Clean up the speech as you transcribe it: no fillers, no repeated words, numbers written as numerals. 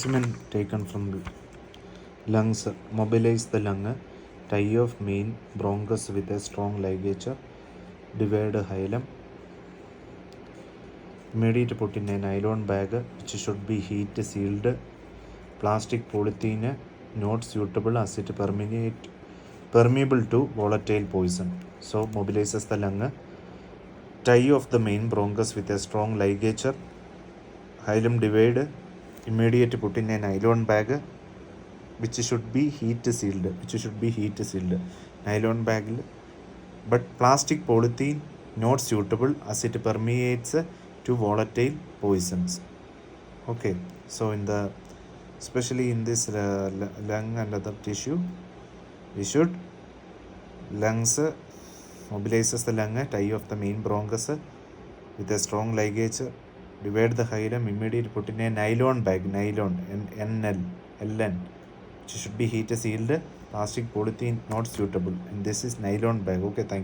Specimen taken from lungs. Mobilize the lung. Tie off main bronchus with a strong ligature. Divide hilum. Immediate put in a nylon bag which should be heat sealed. Plastic polythene not suitable as it permeable to volatile poison. So mobilizes the lung. Tie off the main bronchus with a strong ligature. Hilum divide. Immediate put in a nylon bag which should be heat sealed. Nylon bag but plastic polythene not suitable as it permeates to volatile poisons. Okay, so especially in this lung and other tissue, we should lungs mobilizes the lung, tie off the main bronchus with a strong ligature, divide the hilum, immediately put in a nylon bag, LN, which should be heat sealed. Plastic polythene not suitable, and this is nylon bag. Okay, thank you.